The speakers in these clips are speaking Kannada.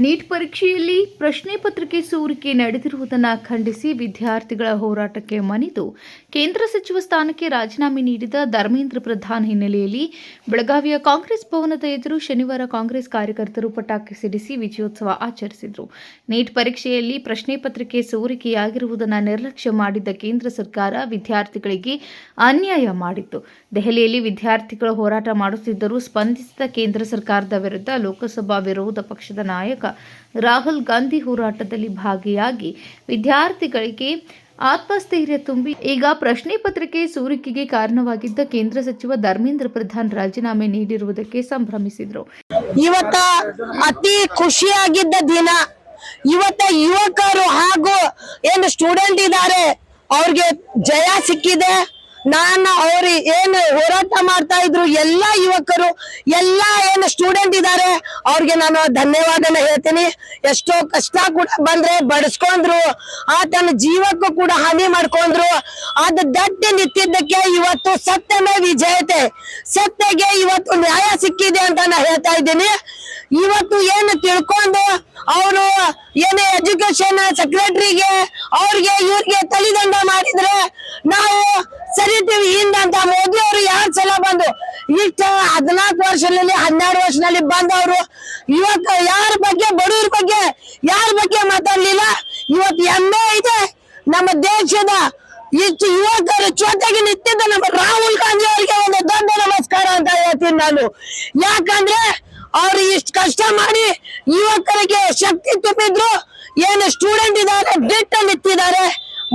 ನೀಟ್ ಪರೀಕ್ಷೆಯಲ್ಲಿ ಪ್ರಶ್ನೆ ಪತ್ರಿಕೆ ಸೋರಿಕೆ ನಡೆದಿರುವುದನ್ನು ಖಂಡಿಸಿ ವಿದ್ಯಾರ್ಥಿಗಳ ಹೋರಾಟಕ್ಕೆ ಮಣಿದು ಕೇಂದ್ರ ಸಚಿವ ಸ್ಥಾನಕ್ಕೆ ರಾಜೀನಾಮೆ ನೀಡಿದ ಧರ್ಮೇಂದ್ರ ಪ್ರಧಾನ್ ಹಿನ್ನೆಲೆಯಲ್ಲಿ ಬೆಳಗಾವಿಯ ಕಾಂಗ್ರೆಸ್ ಭವನದ ಎದುರು ಶನಿವಾರ ಕಾಂಗ್ರೆಸ್ ಕಾರ್ಯಕರ್ತರು ಪಟಾಕಿ ಸಿಡಿಸಿ ವಿಜಯೋತ್ಸವ ಆಚರಿಸಿದರು. ನೀಟ್ ಪರೀಕ್ಷೆಯಲ್ಲಿ ಪ್ರಶ್ನೆ ಪತ್ರಿಕೆ ಸೋರಿಕೆಯಾಗಿರುವುದನ್ನು ನಿರ್ಲಕ್ಷ್ಯ ಮಾಡಿದ್ದ ಕೇಂದ್ರ ಸರ್ಕಾರ ವಿದ್ಯಾರ್ಥಿಗಳಿಗೆ ಅನ್ಯಾಯ ಮಾಡಿತ್ತು. ದೆಹಲಿಯಲ್ಲಿ ವಿದ್ಯಾರ್ಥಿಗಳು ಹೋರಾಟ ಮಾಡುತ್ತಿದ್ದರೂ ಸ್ಪಂದಿಸಿದ ಕೇಂದ್ರ ಸರ್ಕಾರದ ವಿರುದ್ಧ ಲೋಕಸಭಾ ವಿರೋಧ ಪಕ್ಷದ ನಾಯಕ ರಾಹುಲ್ ಗಾಂಧಿ ಹೋರಾಟದಲ್ಲಿ ಭಾಗಿಯಾಗಿ ವಿದ್ಯಾರ್ಥಿಗಳಿಗೆ ಆತ್ಮಸ್ಥೈರ್ಯ ತುಂಬಿ ಈಗ ಪ್ರಶ್ನೆ ಪತ್ರಿಕೆ ಸೋರಿಕೆಗೆ ಕಾರಣವಾಗಿದ್ದ ಕೇಂದ್ರ ಸಚಿವ ಧರ್ಮೇಂದ್ರ ಪ್ರಧಾನ್ ರಾಜೀನಾಮೆ ನೀಡಿರುವುದಕ್ಕೆ ಸಂಭ್ರಮಿಸಿದರು. ಇವತ್ತ ಅತಿ ಖುಷಿಯಾಗಿದ್ದ ದಿನ. ಇವತ್ತ ಯುವಕರು ಹಾಗೂ ಏನು ಸ್ಟೂಡೆಂಟ್ ಇದ್ದಾರೆ ಅವ್ರಿಗೆ ಜಯ ಸಿಕ್ಕಿದೆ. ನಾನು ಅವ್ರು ಏನು ಹೋರಾಟ ಮಾಡ್ತಾ ಇದ್ರು ಎಲ್ಲ ಯುವಕರು ಎಲ್ಲ ಏನು ಸ್ಟೂಡೆಂಟ್ ಇದ್ದಾರೆ ಅವ್ರಿಗೆ ನಾನು ಧನ್ಯವಾದನ ಹೇಳ್ತೀನಿ. ಎಷ್ಟೋ ಕಷ್ಟ ಕೂಡ ಬಂದ್ರೆ ಬಡಿಸ್ಕೊಂಡ್ರು, ಆ ತನ್ನ ಜೀವಕ್ಕೂ ಕೂಡ ಹಾನಿ ಮಾಡ್ಕೊಂಡ್ರು. ಅದು ದಟ್ಟಿ ನಿಂತಿದ್ದಕ್ಕೆ ಇವತ್ತು ಸತ್ಯಮೇ ವಿಜಯತೆ, ಸತ್ಯಗೆ ಇವತ್ತು ನ್ಯಾಯ ಸಿಕ್ಕಿದೆ ಅಂತ ನಾನು ಹೇಳ್ತಾ ಇದ್ದೀನಿ. ಇವತ್ತು ಏನು ತಿಳ್ಕೊಂಡು ಅವರು ಏನು ಎಜುಕೇಶನ್ ಸೆಕ್ರೆಟರಿಗೆ ಅವ್ರಿಗೆ ಇವ್ರಿಗೆ ತಲಿದಂಡ ಮಾಡಿದ್ರೆ ನಾವು ಸರಿತೀವಿ ಹಿಂದಂತ ಮೋದಿ ಅವರು 2 ಸಲ ಬಂದು ಇಷ್ಟ 14 ವರ್ಷದಲ್ಲಿ 12 ವರ್ಷದಲ್ಲಿ ಬಂದವರು ಇವತ್ತು ಯಾರ ಬಗ್ಗೆ ಬಡವ್ರ ಬಗ್ಗೆ ಯಾರ ಬಗ್ಗೆ ಮಾತಾಡ್ಲಿಲ್ಲ. ಇವತ್ತು ಹೆಮ್ಮೆ ಇದೆ ನಮ್ಮ ದೇಶದ ಇಷ್ಟು ಯುವಕರು ಜೊತೆಗೆ ನಿಂತಿದ್ದ ನಮ್ಮ ರಾಹುಲ್ ಗಾಂಧಿ ಅವರಿಗೆ ಒಂದು ದೊಡ್ಡ ನಮಸ್ಕಾರ ಅಂತ ಹೇಳ್ತೀನಿ ನಾನು. ಯಾಕಂದ್ರೆ ಅವ್ರು ಇಷ್ಟು ಕಷ್ಟ ಮಾಡಿ ಯುವಕರಿಗೆ ಶಕ್ತಿ ತುಂಬಿದ್ರು. ಏನು ಸ್ಟೂಡೆಂಟ್ ಇದ್ದಾರೆ ಬಿಟ್ಟ ನಿಂತಿದ್ದಾರೆ.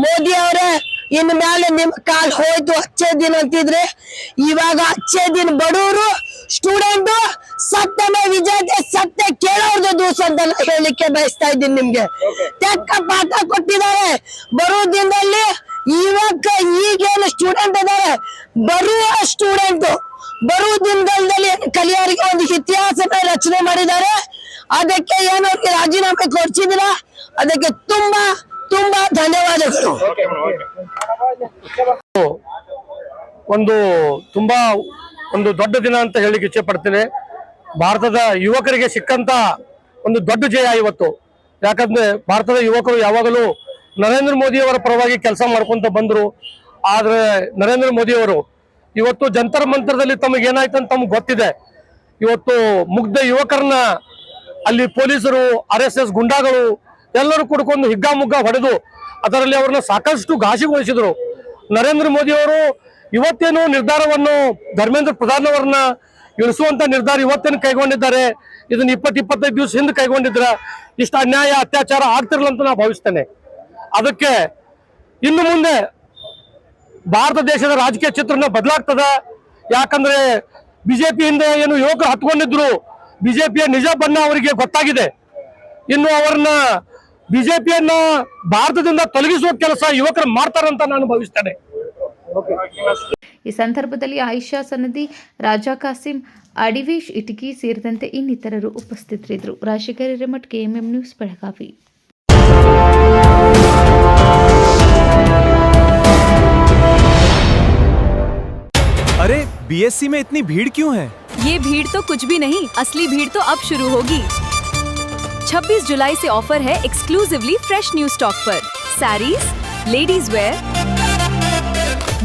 ಮೋದಿ ಅವರೇ ಇನ್ ಮೇಲೆ ನಿಮ್ ಕಾಲ್ ಹೋಯ್ತು ಅಚ್ಚೇ ದಿನ ಅಂತಿದ್ರೆ ಇವಾಗ ಅಚ್ಚೇ ದಿನ ಬಡವರು ಸ್ಟೂಡೆಂಟ್ ಸತ್ಯಮೇ ವಿಜಯತೆ, ಸತ್ಯ ಕೇಳೋರ್ದು ದೂಸ ಅಂತ ಹೇಳಲಿಕ್ಕೆ ಬಯಸ್ತಾ ಇದ್ದೀನಿ. ನಿಮ್ಗೆ ತಕ್ಕ ಪಾಠ ಕೊಟ್ಟಿದ್ದಾರೆ. ಬರುವ ದಿನದಲ್ಲಿ ಇವಾಗ ಈಗೇನು ಸ್ಟೂಡೆಂಟ್ ಇದ್ದಾರೆ ಬರುವ ಸ್ಟೂಡೆಂಟ್ ಬರುವ ದಿನದಲ್ಲಿ ಕಲಿಯೋರಿಗೆ ಒಂದು ಇತಿಹಾಸನ ರಚನೆ ಮಾಡಿದ್ದಾರೆ. ಅದಕ್ಕೆ ಏನು ರಾಜೀನಾಮೆ ಕೊಡ್ಸಿದ್ರ ಅದಕ್ಕೆ ತುಂಬಾ ತುಂಬಾ ಧನ್ಯವಾದಗಳು. ಒಂದು ತುಂಬಾ ಒಂದು ದೊಡ್ಡ ದಿನ ಅಂತ ಹೇಳಿಕ್ಕೆ ಇಚ್ಛೆ ಪಡ್ತೇನೆ. ಭಾರತದ ಯುವಕರಿಗೆ ಸಿಕ್ಕಂತ ಒಂದು ದೊಡ್ಡ ಜಯ ಇವತ್ತು. ಯಾಕಂದ್ರೆ ಭಾರತದ ಯುವಕರು ಯಾವಾಗಲೂ ನರೇಂದ್ರ ಮೋದಿ ಅವರ ಪರವಾಗಿ ಕೆಲಸ ಮಾಡ್ಕೊಂತ ಬಂದ್ರು. ಆದ್ರೆ ನರೇಂದ್ರ ಮೋದಿ ಅವರು ಇವತ್ತು ಜಂತರ್ ಮಂತರದಲ್ಲಿ ತಮಗೆ ಏನಾಯ್ತು ಅಂತ ತಮ್ಗೆ ಗೊತ್ತಿದೆ. ಇವತ್ತು ಮುಗ್ಧ ಯುವಕರನ್ನ ಅಲ್ಲಿ ಪೊಲೀಸರು RSS ಗುಂಡಾಗಳು ಎಲ್ಲರೂ ಕುಡ್ಕೊಂಡು ಹಿಗ್ಗಾಮುಗ್ಗ ಹೊಡೆದು ಅದರಲ್ಲಿ ಅವ್ರನ್ನ ಸಾಕಷ್ಟು ಘಾಸಿಗೊಳಿಸಿದ್ರು. ನರೇಂದ್ರ ಮೋದಿ ಅವರು ಇವತ್ತೇನು ನಿರ್ಧಾರವನ್ನು ಧರ್ಮೇಂದ್ರ ಪ್ರಧಾನ್ ಅವರನ್ನ ಇಳಿಸುವಂತ ನಿರ್ಧಾರ ಇವತ್ತೇನು ಕೈಗೊಂಡಿದ್ದಾರೆ, ಇದನ್ನ 20-25 ದಿವಸ ಹಿಂದೆ ಕೈಗೊಂಡಿದ್ರ ಇಷ್ಟು ಅನ್ಯಾಯ ಅತ್ಯಾಚಾರ ಆಗ್ತಿರಲ್ಲ ಅಂತ ನಾನು ಭಾವಿಸ್ತೇನೆ. ಅದಕ್ಕೆ ಇನ್ನು ಮುಂದೆ ಭಾರತ ದೇಶದ ರಾಜಕೀಯ ಚಿತ್ರಣ ಬದಲಾಗ್ತದ. ಯಾಕಂದ್ರೆ ಬಿಜೆಪಿಯಿಂದ ಏನು ಯುವಕರು ಹತ್ಕೊಂಡಿದ್ರು ಬಿಜೆಪಿಯ ನಿಜ ಬಣ್ಣ ಅವರಿಗೆ ಗೊತ್ತಾಗಿದೆ. ಇನ್ನು ಅವರನ್ನ ಬಿಜೆಪಿಯನ್ನ ಭಾರತದಿಂದ ತೊಲಗಿಸುವ ಕೆಲಸ ಯುವಕರು ಮಾಡ್ತಾರಂತ ನಾನು ಭಾವಿಸ್ತೇನೆ. ಈ ಸಂದರ್ಭದಲ್ಲಿ ಆಯಿಷಾ ಸನದಿ, ರಾಜಾ ಕಾಸಿಂ, ಅಡಿವೇಶ್ ಇಟಗಿ ಸೇರಿದಂತೆ ಇನ್ನಿತರರು ಉಪಸ್ಥಿತರಿದ್ದರು. Rajashekhar Hiremath, KMM news, Belagavi. अरे BSc में इतनी भीड़ क्यों है? ये भीड़ तो कुछ भी नहीं, असली भीड़ तो अब शुरू होगी। 26 जुलाई से ऑफर है एक्सक्लूसिवली फ्रेश न्यू स्टॉक पर। Saris, ladies wear,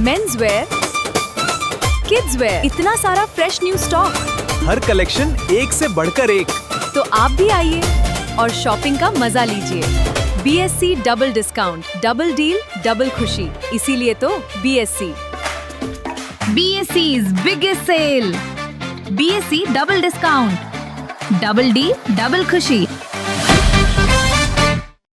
men's wear, kids where, इतना सारा फ्रेश न्यू स्टॉक। हर कलेक्शन एक से बढ़कर एक। तो आप भी आइए और शॉपिंग का मजा लीजिए। BSc double discount, double deal, double खुशी, इसीलिए तो BSc। BSc's biggest sale. BSc double discount, double deal, double खुशी।